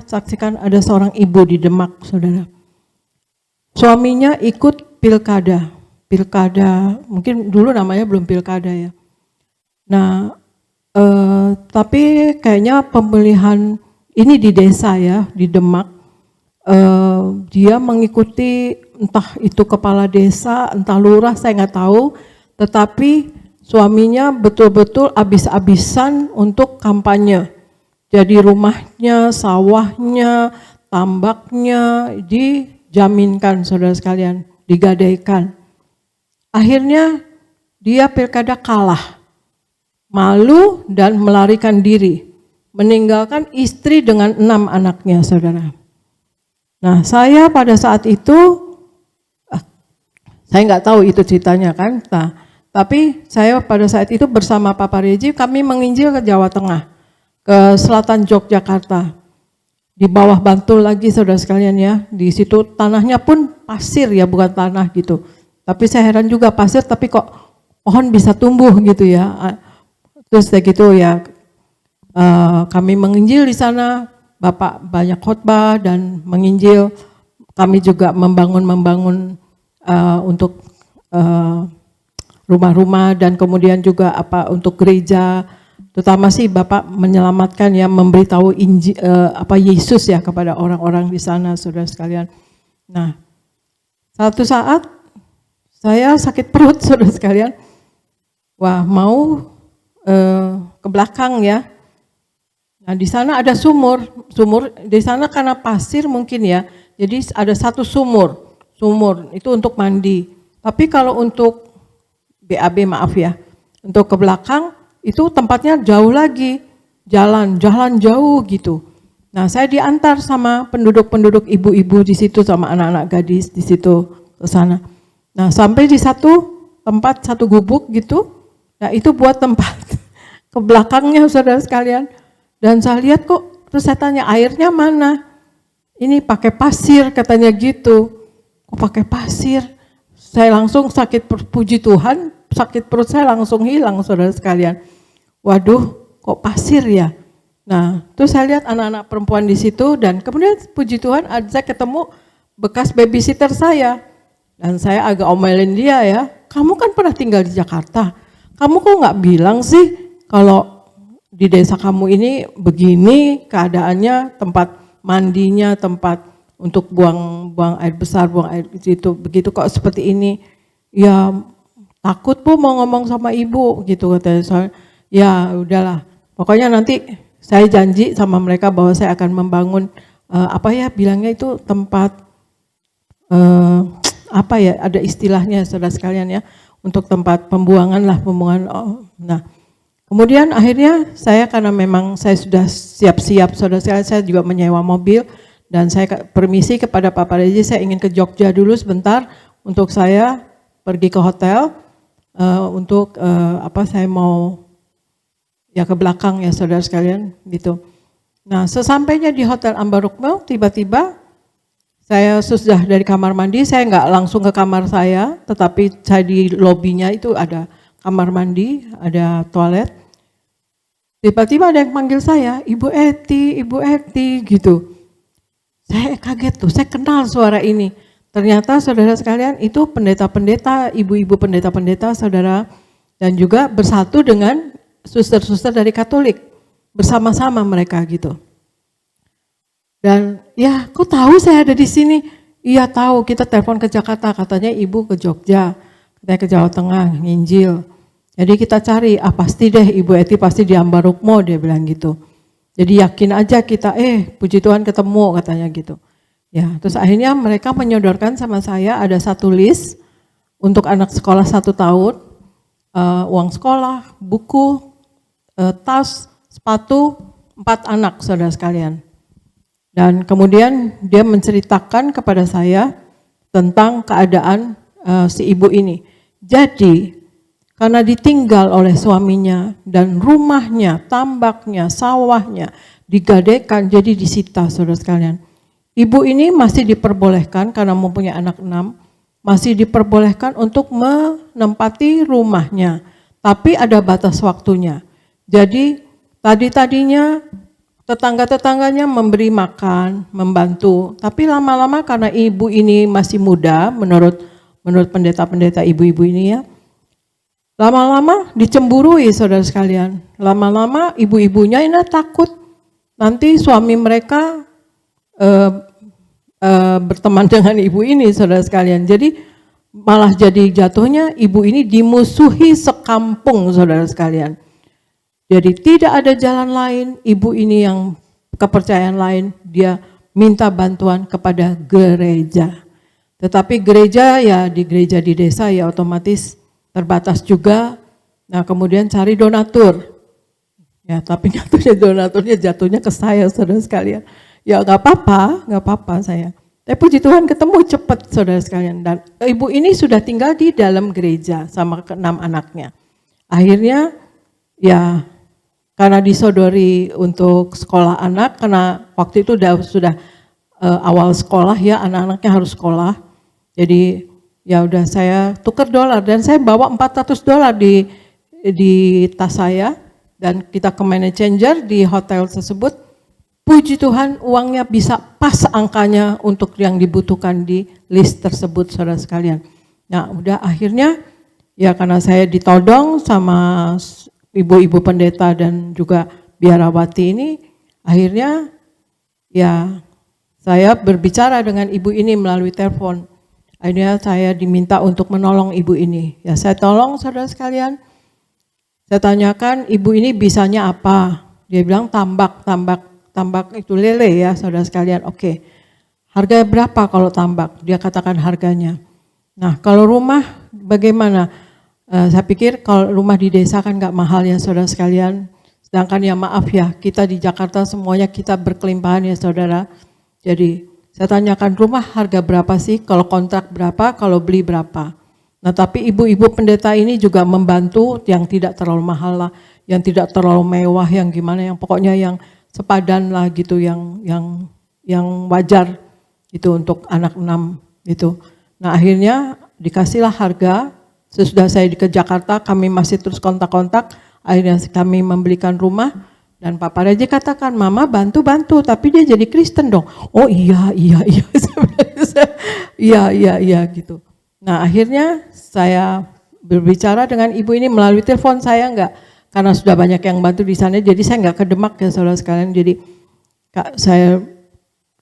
saksikan ada seorang ibu di Demak, saudara. Suaminya ikut pilkada, mungkin dulu namanya belum pilkada ya. Nah, tapi kayaknya pemilihan ini di desa ya, di Demak, dia mengikuti entah itu kepala desa, entah lurah, saya nggak tahu, tetapi suaminya betul-betul habis-habisan untuk kampanye. Jadi rumahnya, sawahnya, tambaknya dijaminkan, saudara sekalian, digadaikan. Akhirnya dia pilkada kalah, malu dan melarikan diri, meninggalkan istri dengan 6 anaknya, saudara. Nah, saya pada saat itu, saya nggak tahu itu ceritanya kan, tapi saya pada saat itu bersama Papa Reji, kami menginjil ke Jawa Tengah, ke selatan Yogyakarta, di bawah Bantul lagi, saudara sekalian ya. Di situ tanahnya pun pasir ya, bukan tanah gitu. Tapi saya heran juga, pasir tapi kok pohon bisa tumbuh gitu ya. Terus kayak gitu ya, kami menginjil di sana. Bapak banyak khotbah dan menginjil. Kami juga membangun untuk rumah-rumah dan kemudian juga untuk gereja. Terutama sih Bapak menyelamatkan ya, memberitahu Injil, Yesus ya kepada orang-orang di sana, saudara sekalian. Nah, satu saat saya sakit perut, saudara sekalian. Wah, mau ke belakang ya. Nah, di sana ada sumur di sana karena pasir mungkin ya. Jadi ada satu sumur itu untuk mandi. Tapi kalau untuk BAB maaf ya, untuk ke belakang itu tempatnya jauh lagi, jalan jauh gitu. Nah, saya diantar sama penduduk ibu-ibu di situ sama anak-anak gadis di situ ke sana. Nah, sampai di satu tempat, satu gubuk gitu. Nah, itu buat tempat ke belakangnya, saudara sekalian. Dan saya lihat kok, terus saya tanya airnya mana? Ini pakai pasir katanya gitu. Kok pakai pasir? Saya langsung sakit perut, puji Tuhan, sakit perut saya langsung hilang, saudara sekalian. Waduh, kok pasir ya? Nah, terus saya lihat anak-anak perempuan di situ dan kemudian puji Tuhan saya ketemu bekas babysitter saya. Dan saya agak omelin dia ya, kamu kan pernah tinggal di Jakarta, kamu kok nggak bilang sih kalau di desa kamu ini begini keadaannya, tempat mandinya, tempat untuk buang air besar, buang air itu begitu kok seperti ini. Ya takut Bu mau ngomong sama ibu gitu katanya. Soalnya, ya udahlah, pokoknya nanti saya janji sama mereka bahwa saya akan membangun bilangnya itu tempat ada istilahnya saudara sekalian ya, untuk tempat pembuangan. Nah, kemudian akhirnya saya karena memang saya sudah siap-siap, saudara sekalian, saya juga menyewa mobil dan saya permisi kepada Papa Rezi, saya ingin ke Jogja dulu sebentar untuk saya pergi ke hotel saya mau ya ke belakang ya saudara sekalian gitu. Nah, sesampainya di Hotel Ambarukmo, tiba-tiba saya sudah dari kamar mandi, saya nggak langsung ke kamar saya, tetapi saya di lobinya itu ada kamar mandi, ada toilet. Tiba-tiba ada yang panggil saya, Ibu Eti gitu. Saya kaget tuh, saya kenal suara ini. Ternyata saudara sekalian itu pendeta-pendeta, ibu-ibu pendeta-pendeta saudara, dan juga bersatu dengan suster-suster dari Katolik, bersama-sama mereka gitu. Dan ya, kok tahu saya ada di sini? Iya tahu, kita telepon ke Jakarta, katanya ibu ke Jogja, katanya ke Jawa Tengah, nginjil. Jadi kita cari, pasti deh Ibu Eti pasti di Ambarukmo, dia bilang gitu. Jadi yakin aja kita, puji Tuhan ketemu katanya gitu. Ya, terus akhirnya mereka menyodorkan sama saya ada satu list untuk anak sekolah 1 tahun, uang sekolah, buku, tas, sepatu, 4 anak saudara sekalian. Dan kemudian dia menceritakan kepada saya tentang keadaan si ibu ini. Jadi karena ditinggal oleh suaminya dan rumahnya, tambaknya, sawahnya digadaikan jadi disita saudara sekalian. Ibu ini masih diperbolehkan karena mempunyai anak 6, masih diperbolehkan untuk menempati rumahnya. Tapi ada batas waktunya. Jadi tadinya tetangga-tetangganya memberi makan, membantu. Tapi lama-lama karena ibu ini masih muda, menurut pendeta-pendeta ibu-ibu ini ya, lama-lama dicemburui saudara sekalian. Lama-lama ibu-ibunya ini takut nanti suami mereka berteman dengan ibu ini saudara sekalian. Jadi malah jadi jatuhnya ibu ini dimusuhi sekampung saudara sekalian. Jadi tidak ada jalan lain, ibu ini yang kepercayaan lain, dia minta bantuan kepada gereja. Tetapi gereja ya di gereja di desa ya otomatis terbatas juga. Nah kemudian cari donatur. Ya tapi donaturnya jatuhnya ke saya saudara sekalian. Ya nggak apa-apa saya. Tapi puji Tuhan ketemu cepat saudara sekalian. Dan ibu ini sudah tinggal di dalam gereja sama 6 anaknya. Akhirnya ya karena disodori untuk sekolah anak, karena waktu itu sudah awal sekolah ya, anak-anaknya harus sekolah. Jadi ya udah saya tukar dolar dan saya bawa $400 di tas saya dan kita ke money changer di hotel tersebut. Puji Tuhan uangnya bisa pas angkanya untuk yang dibutuhkan di list tersebut saudara sekalian. Nah udah akhirnya ya karena saya ditodong sama ibu-ibu pendeta dan juga biarawati ini, akhirnya ya saya berbicara dengan ibu ini melalui telepon. Akhirnya saya diminta untuk menolong ibu ini. Ya saya tolong saudara sekalian. Saya tanyakan ibu ini bisanya apa? Dia bilang tambak itu lele ya saudara sekalian. Oke. Harga berapa kalau tambak? Dia katakan harganya. Nah kalau rumah bagaimana? Saya pikir kalau rumah di desa kan nggak mahal ya saudara sekalian. Sedangkan ya maaf ya, kita di Jakarta semuanya kita berkelimpahan ya saudara. Jadi saya tanyakan rumah harga berapa sih, kalau kontrak berapa, kalau beli berapa. Nah tapi ibu-ibu pendeta ini juga membantu yang tidak terlalu mahal lah, yang tidak terlalu mewah, yang gimana, yang pokoknya yang sepadan lah gitu, yang wajar itu untuk anak 6 gitu. Nah akhirnya dikasihlah harga. Sesudah saya ke Jakarta, kami masih terus kontak-kontak, akhirnya kami membelikan rumah, dan Pak Paraji katakan, Mama bantu-bantu, tapi dia jadi Kristen dong. Oh iya, iya gitu. Nah akhirnya saya berbicara dengan ibu ini melalui telepon, saya enggak, karena sudah banyak yang bantu di sana, jadi saya enggak ke Demak ya saudara sekalian, jadi saya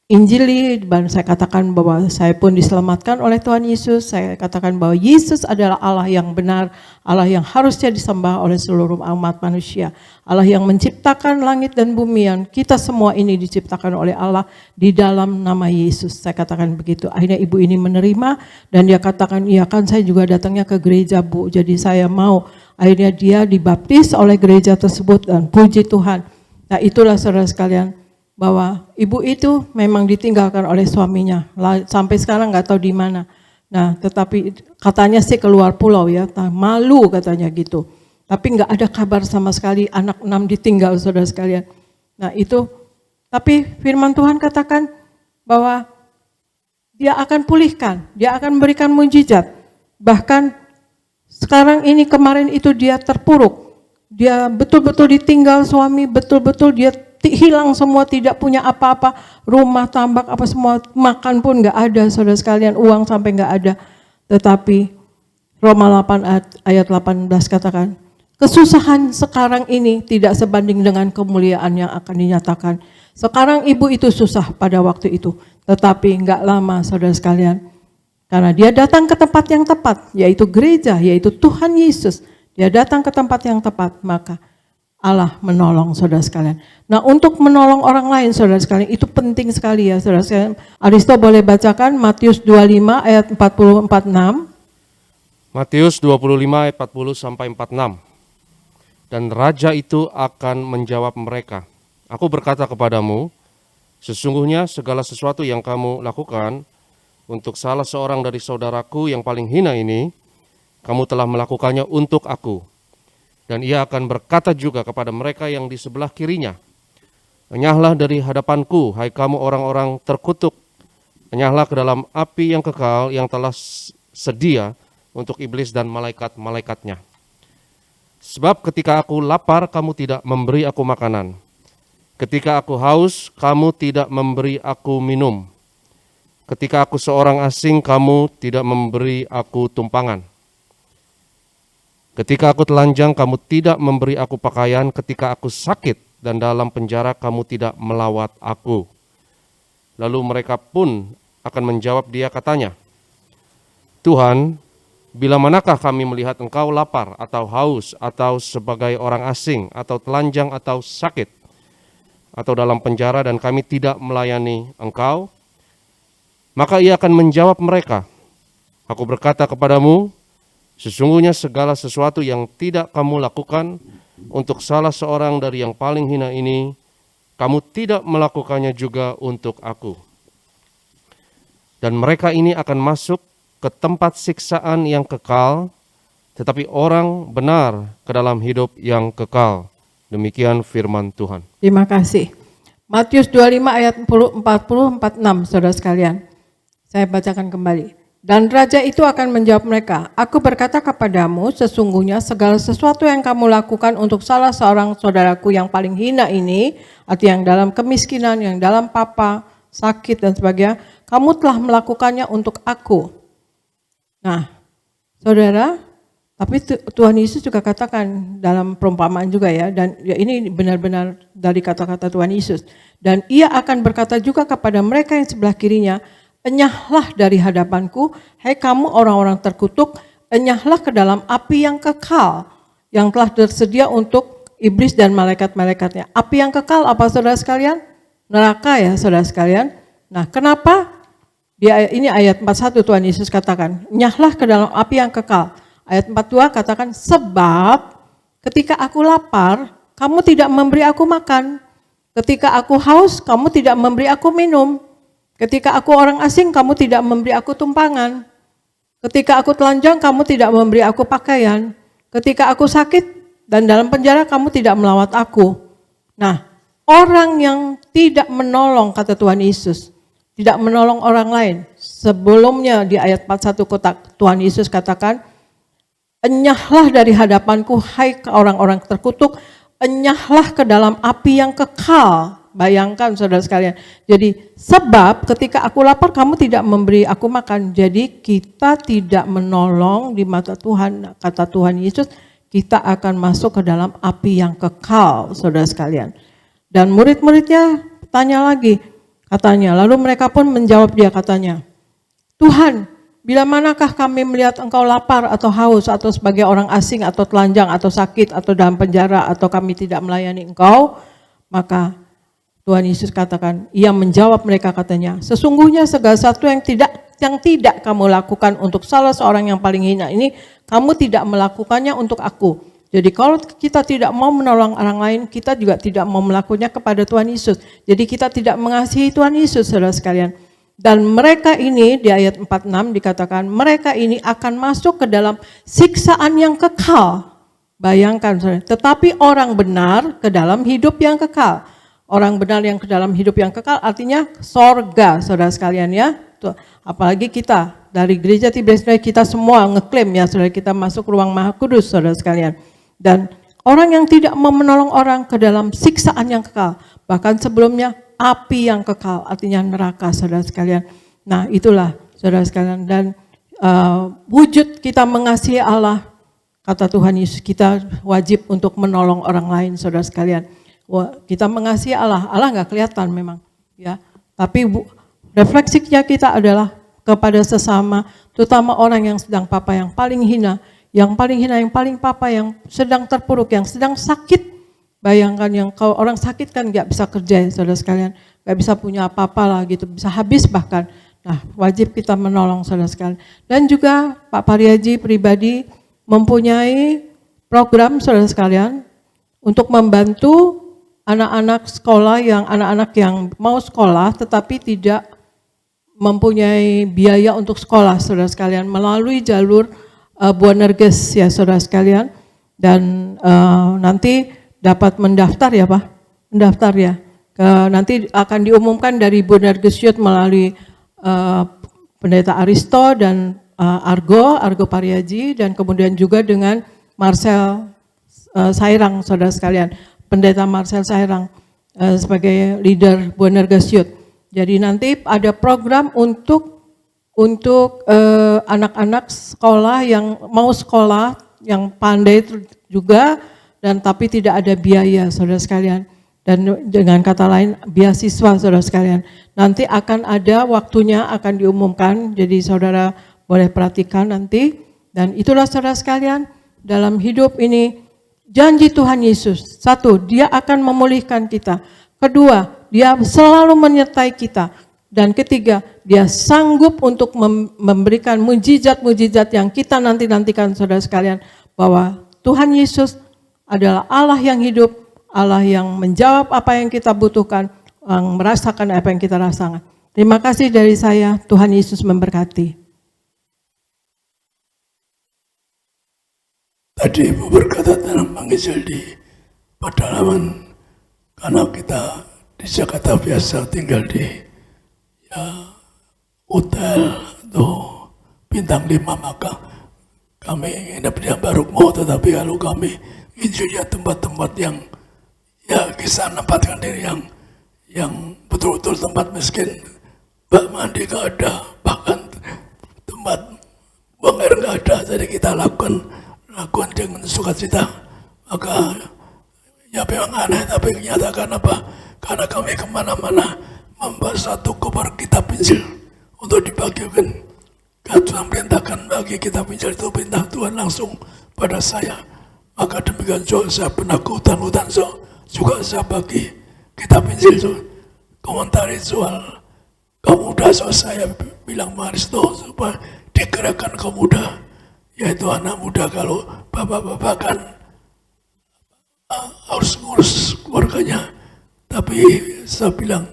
Injili, dan saya katakan bahwa saya pun diselamatkan oleh Tuhan Yesus. Saya katakan bahwa Yesus adalah Allah yang benar, Allah yang harusnya disembah oleh seluruh umat manusia. Allah yang menciptakan langit dan bumi, yang kita semua ini diciptakan oleh Allah di dalam nama Yesus. Saya katakan begitu. Akhirnya ibu ini menerima dan dia katakan, iya kan saya juga datangnya ke gereja Bu, jadi saya mau. Akhirnya dia dibaptis oleh gereja tersebut dan puji Tuhan. Nah itulah saudara sekalian, bahwa ibu itu memang ditinggalkan oleh suaminya, sampai sekarang nggak tahu di mana. Nah, tetapi katanya sih keluar pulau ya, malu katanya gitu. Tapi nggak ada kabar sama sekali anak 6 ditinggal saudara sekalian. Nah itu, tapi firman Tuhan katakan bahwa dia akan pulihkan, dia akan memberikan mujizat. Bahkan sekarang ini kemarin itu dia terpuruk, dia betul-betul ditinggal suami, betul-betul dia hilang semua, tidak punya apa-apa, rumah, tambak, apa semua, makan pun nggak ada, saudara sekalian, uang sampai nggak ada. Tetapi Roma 8 ayat 18 katakan, kesusahan sekarang ini tidak sebanding dengan kemuliaan yang akan dinyatakan. Sekarang ibu itu susah pada waktu itu, tetapi nggak lama saudara sekalian, karena dia datang ke tempat yang tepat, yaitu gereja, yaitu Tuhan Yesus. Dia datang ke tempat yang tepat, maka Allah menolong saudara sekalian. Nah untuk menolong orang lain saudara sekalian itu penting sekali ya saudara sekalian. Aristo boleh bacakan Matius 25 ayat 40-46. Matius 25 ayat 40 sampai 46. Dan raja itu akan menjawab mereka, aku berkata kepadamu, sesungguhnya segala sesuatu yang kamu lakukan untuk salah seorang dari saudaraku yang paling hina ini, kamu telah melakukannya untuk aku. Dan ia akan berkata juga kepada mereka yang di sebelah kirinya, enyahlah dari hadapanku, hai kamu orang-orang terkutuk, enyahlah ke dalam api yang kekal yang telah sedia untuk iblis dan malaikat-malaikatnya. Sebab ketika aku lapar, kamu tidak memberi aku makanan. Ketika aku haus, kamu tidak memberi aku minum. Ketika aku seorang asing, kamu tidak memberi aku tumpangan. Ketika aku telanjang, kamu tidak memberi aku pakaian. Ketika aku sakit dan dalam penjara, kamu tidak melawat aku. Lalu mereka pun akan menjawab dia katanya, Tuhan, bila manakah kami melihat engkau lapar atau haus atau sebagai orang asing atau telanjang atau sakit atau dalam penjara dan kami tidak melayani engkau? Maka ia akan menjawab mereka, aku berkata kepadamu, sesungguhnya segala sesuatu yang tidak kamu lakukan untuk salah seorang dari yang paling hina ini, kamu tidak melakukannya juga untuk aku. Dan mereka ini akan masuk ke tempat siksaan yang kekal, tetapi orang benar ke dalam hidup yang kekal. Demikian firman Tuhan. Terima kasih. Matius 25 ayat 40-46, saudara sekalian. Saya bacakan kembali. Dan raja itu akan menjawab mereka, aku berkata kepadamu, sesungguhnya segala sesuatu yang kamu lakukan untuk salah seorang saudaraku yang paling hina ini, arti yang dalam kemiskinan, yang dalam papa, sakit dan sebagainya, kamu telah melakukannya untuk aku. Nah, saudara, tapi Tuhan Yesus juga katakan dalam perumpamaan juga ya, dan ya ini benar-benar dari kata-kata Tuhan Yesus. Dan ia akan berkata juga kepada mereka yang sebelah kirinya, enyahlah dari hadapanku, hai kamu orang-orang terkutuk, enyahlah ke dalam api yang kekal, yang telah tersedia untuk iblis dan malaikat-malaikatnya. Api yang kekal apa saudara sekalian? Neraka ya saudara sekalian. Nah kenapa? Ini ayat 41 Tuhan Yesus katakan, enyahlah ke dalam api yang kekal. Ayat 42 katakan, sebab ketika aku lapar, kamu tidak memberi aku makan. Ketika aku haus, kamu tidak memberi aku minum. Ketika aku orang asing, kamu tidak memberi aku tumpangan. Ketika aku telanjang, kamu tidak memberi aku pakaian. Ketika aku sakit dan dalam penjara, kamu tidak melawat aku. Nah, orang yang tidak menolong, kata Tuhan Yesus, tidak menolong orang lain. Sebelumnya di ayat 41 Tuhan Yesus katakan, enyahlah dari hadapanku, hai orang-orang terkutuk, enyahlah ke dalam api yang kekal. Bayangkan saudara sekalian. Jadi sebab ketika aku lapar kamu tidak memberi aku makan. Jadi kita tidak menolong di mata Tuhan. Kata Tuhan Yesus kita akan masuk ke dalam api yang kekal saudara sekalian. Dan murid-muridnya tanya lagi katanya. Lalu mereka pun menjawab dia katanya. Tuhan, bila manakah kami melihat engkau lapar atau haus atau sebagai orang asing atau telanjang atau sakit atau dalam penjara atau kami tidak melayani engkau? Maka Tuhan Yesus katakan, ia menjawab mereka katanya, sesungguhnya segala sesuatu yang tidak kamu lakukan untuk salah seorang yang paling hina ini, kamu tidak melakukannya untuk aku. Jadi kalau kita tidak mau menolong orang lain, kita juga tidak mau melakukannya kepada Tuhan Yesus. Jadi kita tidak mengasihi Tuhan Yesus, saudara sekalian. Dan mereka ini di ayat 46 dikatakan, mereka ini akan masuk ke dalam siksaan yang kekal. Bayangkan, saudara. Tetapi orang benar ke dalam hidup yang kekal. Orang benar yang ke dalam hidup yang kekal artinya sorga, saudara sekalian ya. Tuh, apalagi kita dari gereja Tiberias kita semua ngeklaim ya saudara kita masuk ruang Maha Kudus saudara sekalian. Dan orang yang tidak mau menolong orang ke dalam siksaan yang kekal, bahkan sebelumnya api yang kekal artinya neraka saudara sekalian. Nah itulah saudara sekalian dan wujud kita mengasihi Allah, kata Tuhan Yesus kita wajib untuk menolong orang lain saudara sekalian. Wah, kita mengasihi Allah nggak kelihatan memang, ya. Tapi refleksinya kita adalah kepada sesama, terutama orang yang sedang papa, yang paling hina, yang paling papa, yang sedang terpuruk, yang sedang sakit. Bayangkan yang kalau orang sakit kan nggak bisa kerja, ya, saudara sekalian, nggak bisa punya apa-apa lah gitu, bisa habis bahkan. Nah, wajib kita menolong saudara sekalian. Dan juga Pak Pariaji pribadi mempunyai program saudara sekalian untuk membantu anak-anak sekolah anak-anak yang mau sekolah tetapi tidak mempunyai biaya untuk sekolah saudara sekalian melalui jalur Buanerges ya saudara sekalian dan nanti dapat mendaftar ya Pak, mendaftar ya. Nanti akan diumumkan dari Buanerges Youth melalui Pendeta Aristo dan Argo Pariaji dan kemudian juga dengan Marcel Sairang saudara sekalian. Pendeta Marcel Sairang. sebagai leader Buana Gasiut. Jadi nanti ada program untuk anak-anak sekolah yang mau sekolah, yang pandai juga, dan tapi tidak ada biaya, saudara sekalian. Dan dengan kata lain, beasiswa, saudara sekalian. Nanti akan ada waktunya, akan diumumkan, jadi saudara boleh perhatikan nanti. Dan itulah saudara sekalian, dalam hidup ini, janji Tuhan Yesus. Satu, dia akan memulihkan kita. Kedua, dia selalu menyertai kita. Dan ketiga, dia sanggup untuk memberikan mujizat-mujizat yang kita nanti-nantikan saudara sekalian. Bahwa Tuhan Yesus adalah Allah yang hidup, Allah yang menjawab apa yang kita butuhkan, yang merasakan apa yang kita rasakan. Terima kasih dari saya, Tuhan Yesus memberkati. Tadi Ibu berkata dalam penginjil di pedalaman, karena kita di Jakarta biasa tinggal di hotel atau bintang 5, maka kami nginep di Ambarukmo, tetapi kalau kami injilnya tempat-tempat yang kisah nempatkan diri yang betul-betul tempat miskin, bak mandi gak ada, bahkan tempat buang air gak ada, jadi kita lakukan dengan sukacita. Maka ya memang aneh, tapi menyatakan apa? Karena kami kemana-mana membawa satu koper kitab Injil untuk dibagikan. Kan Tuhan perintahkan bagi kitab Injil itu, perintah Tuhan langsung pada saya. Maka demikian juga saya pernah ke hutan-hutan juga saya bagi kitab Injil itu. Komentari soal kaum muda, saya bilang Maristo supaya digerakkan kaum muda, yaitu anak muda. Kalau bapak-bapak kan harus ngurus keluarganya, tapi saya bilang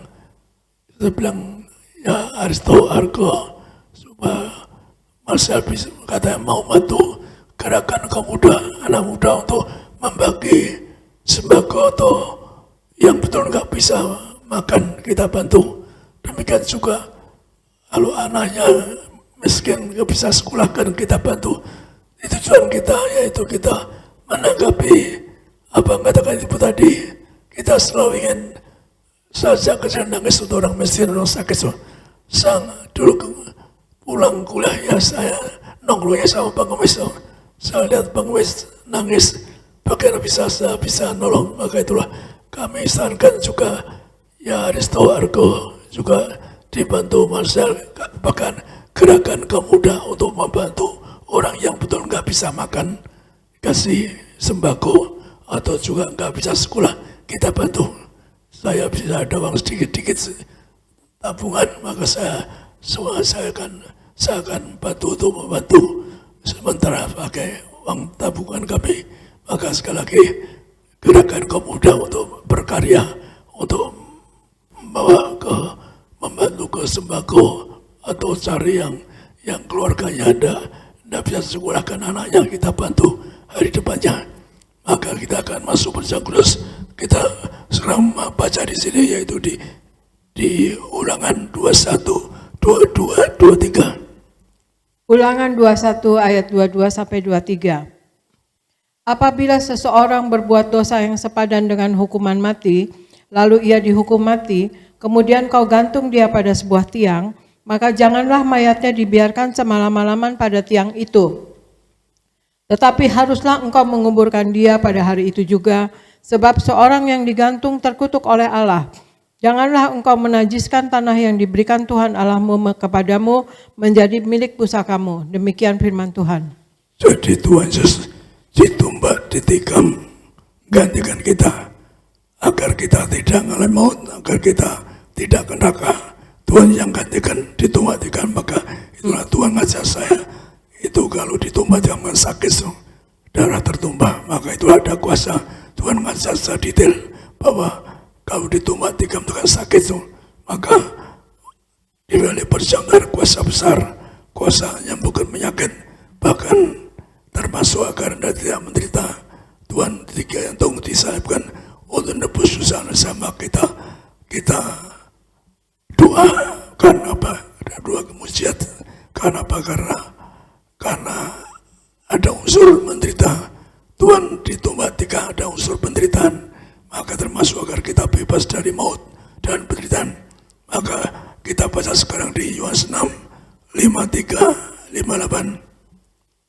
ya Aristo Argo supaya Marcel bisa katanya mau bantu gerakan kaum muda, anak muda untuk membagi sembako atau yang betul nggak bisa makan, kita bantu. Demikian juga kalau anaknya miskin nggak bisa sekolahkan, kita bantu. Itu tujuan kita, yaitu kita menanggapi apa yang katakan Ibu tadi. Kita selalu ingin saja kecil nangis untuk orang miskin, orang sakit. Sang dulu pulang kuliah ya, saya nongkrongnya sama pengemis. Saya lihat pengemis nangis, bagaimana saya bisa nolong. Maka itulah kami sarankan juga ya Aristo Argo juga dibantu Marcel, bahkan gerakan kaum muda untuk membantu orang yang betul nggak bisa makan, kasih sembako, atau juga nggak bisa sekolah, kita bantu. Saya bisa ada uang sedikit-sedikit tabungan, maka saya akan bantu untuk membantu sementara pakai uang tabungan kami. Maka sekali lagi gerakan kaum muda untuk berkarya, untuk membantu ke sembako atau cari yang keluarganya tidak bisa sekolahkan anaknya, kita bantu hari depannya. Maka kita akan masuk Perjanjian Kudus. Kita sekarang baca di sini, yaitu di Ulangan 21, 22, 23. Ulangan 21 ayat 22 sampai 23. Apabila seseorang berbuat dosa yang sepadan dengan hukuman mati, lalu ia dihukum mati, kemudian kau gantung dia pada sebuah tiang, maka janganlah mayatnya dibiarkan semalam-malaman pada tiang itu. Tetapi haruslah engkau menguburkan dia pada hari itu juga, sebab seorang yang digantung terkutuk oleh Allah. Janganlah engkau menajiskan tanah yang diberikan Tuhan Allahmu kepadamu menjadi milik pusakamu. Demikian firman Tuhan. Jadi Tuhan Yesus ditumbak, ditikam, gantikan kita, agar kita tidak mengalami maut, agar kita tidak ke neraka. Tuhan yang gantikan, ditumbak, ditikam, maka itulah Tuhan ngajar saya. Itu kalau ditumbak jangan sakit, darah tertumbah, maka itu ada kuasa. Tuhan ngajar saya detail bahwa kalau ditumbak tikam dengan sakit, maka di balik perjalanan kuasa besar, kuasa yang bukan penyakit, bahkan termasuk agar Anda tidak menderita. Tuhan tiga jantung disalibkan untuk nebus susah sama kita. Kita doa karena apa? Ada dua kemujiat. Karena apa? Karena ada unsur menderita. Tuhan ditumbak tiga, ada unsur penderitaan. Maka maka termasuk agar kita bebas dari maut dan penderitaan. Maka kita baca sekarang di Yohanes 6, 53, 58.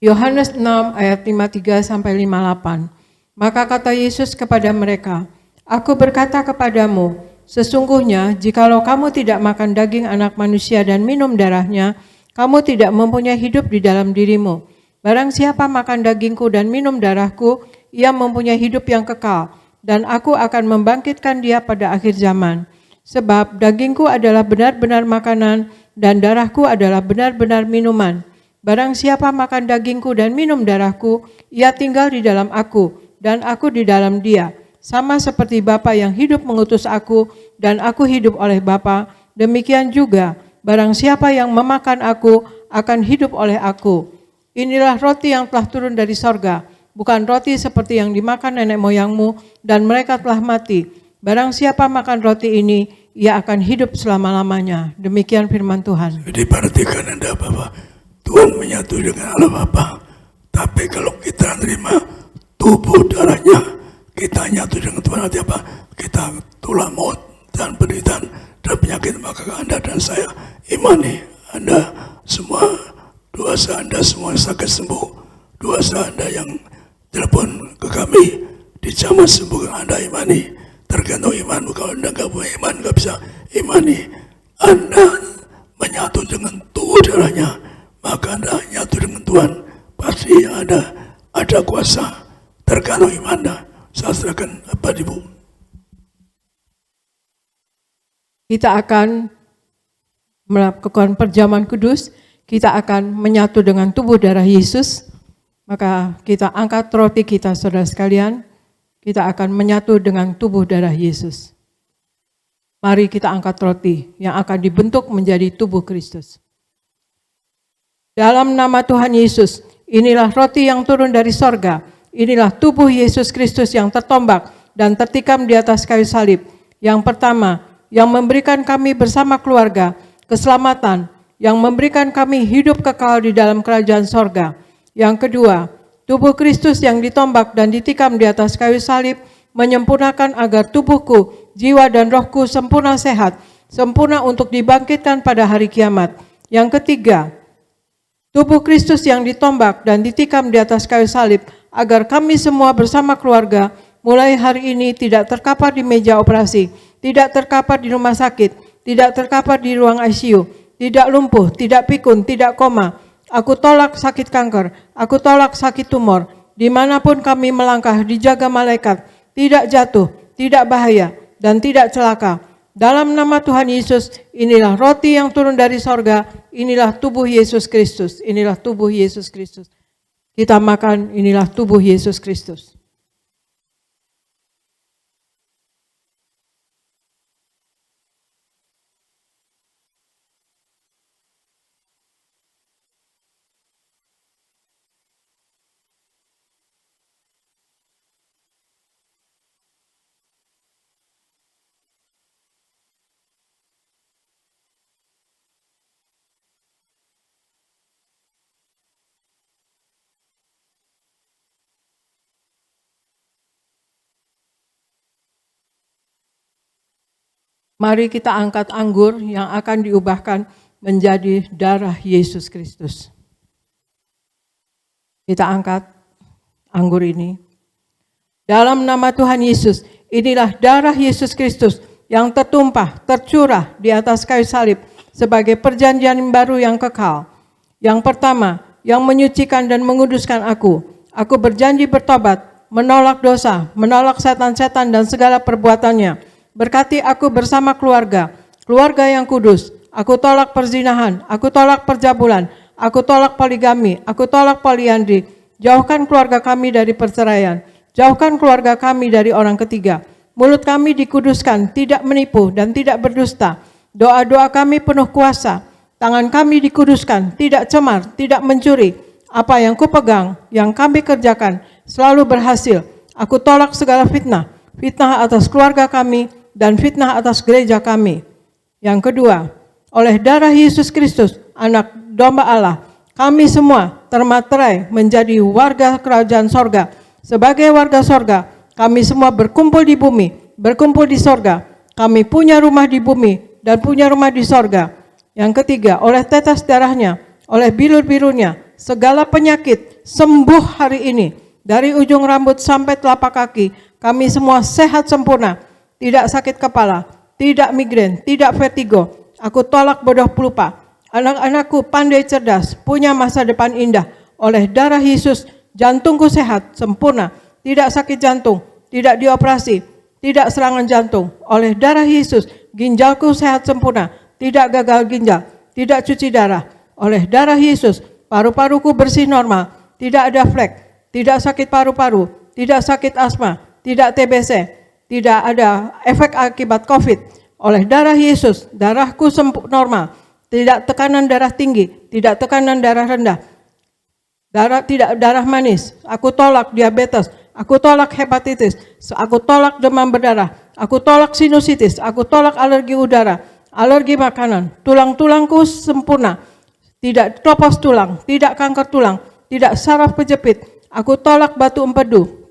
Yohanes 6 ayat 53 sampai 58. Maka kata Yesus kepada mereka, Aku berkata kepadamu, sesungguhnya jikalau kamu tidak makan daging anak manusia dan minum darahnya, kamu tidak mempunyai hidup di dalam dirimu. Barang siapa makan dagingku dan minum darahku, ia mempunyai hidup yang kekal, dan aku akan membangkitkan dia pada akhir zaman. Sebab dagingku adalah benar-benar makanan, dan darahku adalah benar-benar minuman. Barang siapa makan dagingku dan minum darahku, ia tinggal di dalam aku, dan aku di dalam dia. Sama seperti Bapa yang hidup mengutus aku, dan aku hidup oleh Bapa, demikian juga barang siapa yang memakan aku akan hidup oleh aku. Inilah roti yang telah turun dari sorga, bukan roti seperti yang dimakan nenek moyangmu, dan mereka telah mati. Barang siapa makan roti ini, ia akan hidup selama-lamanya. Demikian firman Tuhan. Jadi perhatikan Anda Bapak, Tuhan menyatu dengan Allah Bapa. Tapi kalau kita terima tubuh darahnya, kita nyatu dengan Tuhan, arti apa? Kita tolak maut dan penderitaan dan penyakit. Maka Anda dan saya imani, Anda semua dosa Anda semua sakit sembuh. Dosa Anda yang telepon ke kami dijamah sembuh, Anda imani. Tergantung imanmu. Kalau Anda nggak punya iman, nggak bisa imani. Anda menyatu dengan tubuh darahnya, maka Anda nyatu dengan Tuhan. Pasti ada kuasa. Tergantung iman Anda. Saya serahkan Bapak Ibu. Kita akan melakukan perjamuan kudus, kita akan menyatu dengan tubuh darah Yesus. Maka kita angkat roti kita, saudara sekalian, kita akan menyatu dengan tubuh darah Yesus. Mari kita angkat roti yang akan dibentuk menjadi tubuh Kristus. Dalam nama Tuhan Yesus, inilah roti yang turun dari sorga. Inilah tubuh Yesus Kristus yang tertombak dan tertikam di atas kayu salib. Yang pertama, yang memberikan kami bersama keluarga keselamatan, yang memberikan kami hidup kekal di dalam kerajaan sorga. Yang kedua, tubuh Kristus yang ditombak dan ditikam di atas kayu salib menyempurnakan agar tubuhku, jiwa dan rohku sempurna sehat, sempurna untuk dibangkitkan pada hari kiamat. Yang ketiga, tubuh Kristus yang ditombak dan ditikam di atas kayu salib agar kami semua bersama keluarga mulai hari ini tidak terkapar di meja operasi, tidak terkapar di rumah sakit, tidak terkapar di ruang ICU, tidak lumpuh, tidak pikun, tidak koma. Aku tolak sakit kanker, aku tolak sakit tumor. Dimanapun kami melangkah dijaga malaikat, tidak jatuh, tidak bahaya, dan tidak celaka. Dalam nama Tuhan Yesus, inilah roti yang turun dari sorga, inilah tubuh Yesus Kristus, inilah tubuh Yesus Kristus. Kita makan, inilah tubuh Yesus Kristus. Mari kita angkat anggur yang akan diubahkan menjadi darah Yesus Kristus. Kita angkat anggur ini. Dalam nama Tuhan Yesus, inilah darah Yesus Kristus yang tertumpah, tercurah di atas kayu salib sebagai perjanjian baru yang kekal. Yang pertama, yang menyucikan dan menguduskan aku. Aku berjanji bertobat, menolak dosa, menolak setan-setan dan segala perbuatannya. Berkati aku bersama keluarga yang kudus. Aku tolak perzinahan, aku tolak percabulan, aku tolak poligami, aku tolak poliandri. Jauhkan keluarga kami dari perceraian, jauhkan keluarga kami dari orang ketiga. Mulut kami dikuduskan, tidak menipu dan tidak berdusta. Doa-doa kami penuh kuasa. Tangan kami dikuduskan, tidak cemar, tidak mencuri. Apa yang kupegang, yang kami kerjakan, selalu berhasil. Aku tolak segala fitnah, fitnah atas keluarga kami, dan fitnah atas gereja kami. Yang kedua, oleh darah Yesus Kristus, anak domba Allah, kami semua termaterai menjadi warga kerajaan sorga. Sebagai warga sorga, kami semua berkumpul di bumi, berkumpul di sorga. Kami punya rumah di bumi dan punya rumah di sorga. Yang ketiga, oleh tetes darahnya, oleh bilur-bilurnya, segala penyakit sembuh hari ini. Dari ujung rambut sampai telapak kaki, kami semua sehat sempurna. Tidak sakit kepala, tidak migrain, tidak vertigo. Aku tolak bodoh pelupa. Anak-anakku pandai cerdas, punya masa depan indah. Oleh darah Yesus, jantungku sehat, sempurna. Tidak sakit jantung, tidak dioperasi, tidak serangan jantung. Oleh darah Yesus, ginjalku sehat sempurna. Tidak gagal ginjal, tidak cuci darah. Oleh darah Yesus, paru-paruku bersih normal. Tidak ada flek, tidak sakit paru-paru, tidak sakit asma, tidak TBC, tidak ada efek akibat COVID. Oleh darah Yesus, darahku normal. Tidak tekanan darah tinggi, tidak tekanan darah rendah. Tidak darah manis. Aku tolak diabetes, aku tolak hepatitis, aku tolak demam berdarah, aku tolak sinusitis, aku tolak alergi udara, alergi makanan. Tulang-tulangku sempurna. Tidak tropos tulang, tidak kanker tulang, tidak saraf kejepit. Aku tolak batu empedu.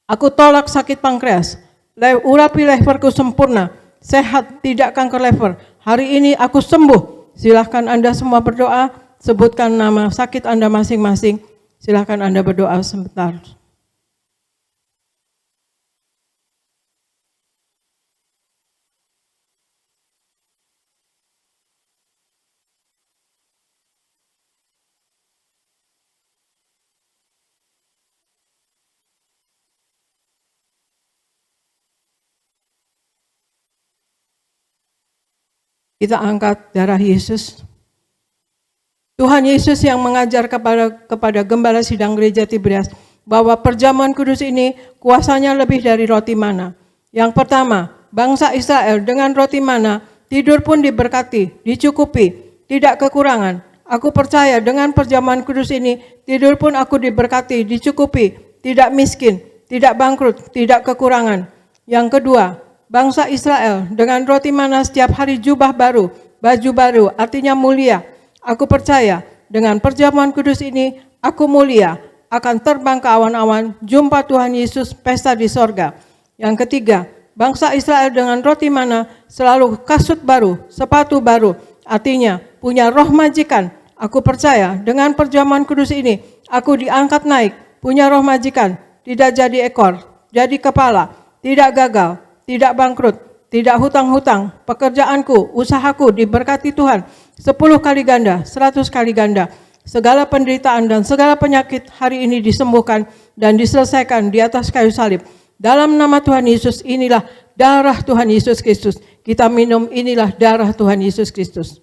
Aku tolak sakit pankreas. Urapi leverku sempurna, sehat, tidak kanker lever. Hari ini aku sembuh. Silahkan Anda semua berdoa, sebutkan nama sakit Anda masing-masing. Silahkan Anda berdoa sebentar. Kita angkat darah Yesus. Tuhan Yesus yang mengajar kepada gembala sidang gereja Tiberias bahwa perjamuan kudus ini kuasanya lebih dari roti mana. Yang pertama, bangsa Israel dengan roti mana tidur pun diberkati, dicukupi, tidak kekurangan. Aku percaya dengan perjamuan kudus ini tidur pun aku diberkati, dicukupi, tidak miskin, tidak bangkrut, tidak kekurangan. Yang kedua, bangsa Israel dengan roti mana setiap hari jubah baru, baju baru, artinya mulia. Aku percaya dengan perjamuan kudus ini, aku mulia, akan terbang ke awan-awan, jumpa Tuhan Yesus, pesta di sorga. Yang ketiga, bangsa Israel dengan roti mana selalu kasut baru, sepatu baru, artinya punya roh majikan. Aku percaya dengan perjamuan kudus ini, aku diangkat naik, punya roh majikan, tidak jadi ekor, jadi kepala, tidak gagal, tidak bangkrut, tidak hutang-hutang, pekerjaanku, usahaku diberkati Tuhan 10 kali ganda, 100 kali ganda. Segala penderitaan dan segala penyakit hari ini disembuhkan dan diselesaikan di atas kayu salib. Dalam nama Tuhan Yesus, inilah darah Tuhan Yesus Kristus. Kita minum, inilah darah Tuhan Yesus Kristus.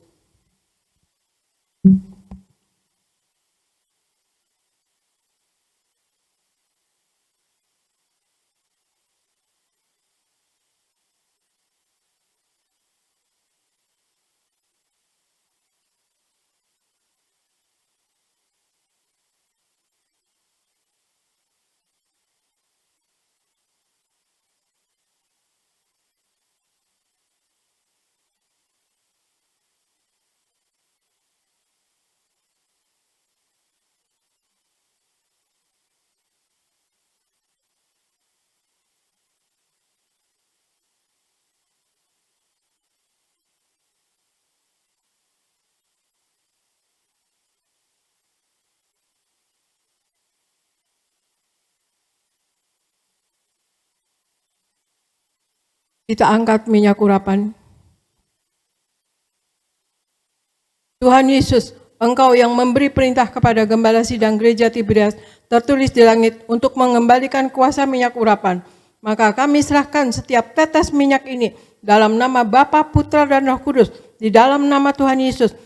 Kita angkat minyak urapan. Tuhan Yesus, Engkau yang memberi perintah kepada gembala sidang gereja Tiberias, tertulis di langit untuk mengembalikan kuasa minyak urapan. Maka kami serahkan setiap tetes minyak ini dalam nama Bapa, Putra, dan Roh Kudus, di dalam nama Tuhan Yesus.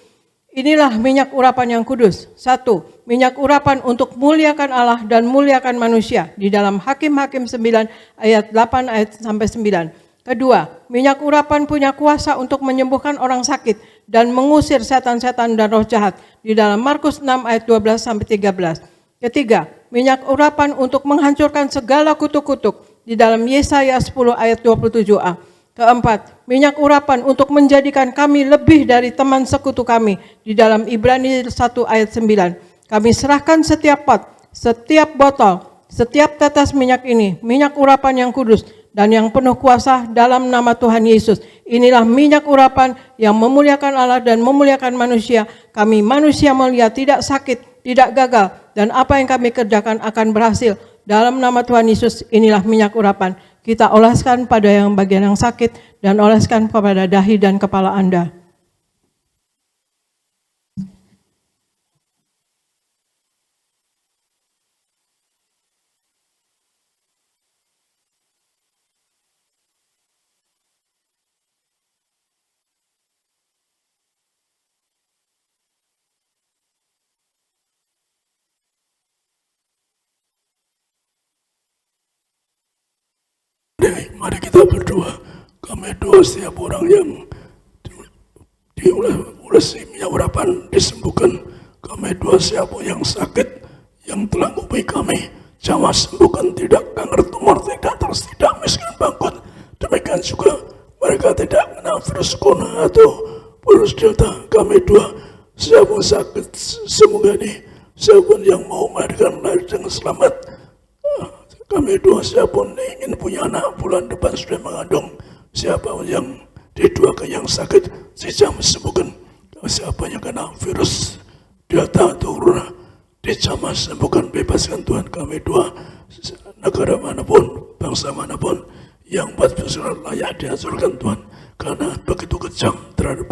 Inilah minyak urapan yang kudus. 1. Minyak urapan untuk muliakan Allah dan muliakan manusia, di dalam Hakim-Hakim 9 ayat 8 ayat sampai 9. Kedua, minyak urapan punya kuasa untuk menyembuhkan orang sakit dan mengusir setan-setan dan roh jahat, di dalam Markus 6 ayat 12 sampai 13. Ketiga, minyak urapan untuk menghancurkan segala kutuk-kutuk, di dalam Yesaya 10 ayat 27a. Keempat, minyak urapan untuk menjadikan kami lebih dari teman sekutu kami, di dalam Ibrani 1 ayat 9. Kami serahkan setiap pot, setiap botol, setiap tetes minyak ini, minyak urapan yang kudus, dan yang penuh kuasa dalam nama Tuhan Yesus. Inilah minyak urapan yang memuliakan Allah dan memuliakan manusia. Kami manusia mulia, tidak sakit, tidak gagal, dan apa yang kami kerjakan akan berhasil. Dalam nama Tuhan Yesus, inilah minyak urapan. Kita oleskan pada yang bagian yang sakit dan oleskan kepada dahi dan kepala Anda. Mari kita berdoa. Kami doa setiap orang yang diulesi minyak urapan disembuhkan. Kami doa siapa yang sakit, yang telah ngupui kami, Jawa sembuhkan, tidak kanker, tumor, tidak terus, tidak miskin, bangkrut. Demikian juga mereka tidak kena virus corona atau virus delta. Kami doa siapa sakit semoga ini, siapa yang mau melahirkan lahir dengan selamat. Kami doa siapa ingin punya anak bulan depan sudah mengandung, siapa yang didoakan yang sakit dijamah sembuhkan, siapa yang kena virus delta atau corona dijamah sembuhkan, bebaskan Tuhan. Kami doa negara manapun, bangsa manapun yang buat virus layak dihancurkan Tuhan, karena begitu kejam terhadap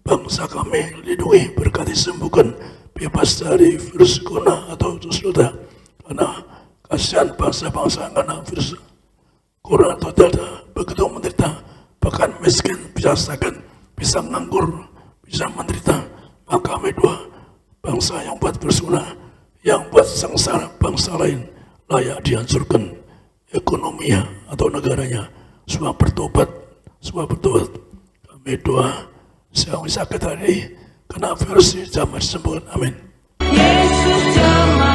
bangsa kami. Lindungi, berkati, sembuhkan, bebas dari virus corona atau virus delta, karena kasihan bangsa-bangsa karena virus corona atau delta begitu menderita, bahkan miskin, bisa sakit, bisa nganggur, bisa menderita. Maka kami doa bangsa yang buat virus corona, yang buat sengsara bangsa lain layak dihancurkan ekonominya atau negaranya, semua bertobat, semua bertobat. Kami doa siapa sakit hari kena virus jamah disembuhkan. Amin. Yesus jamah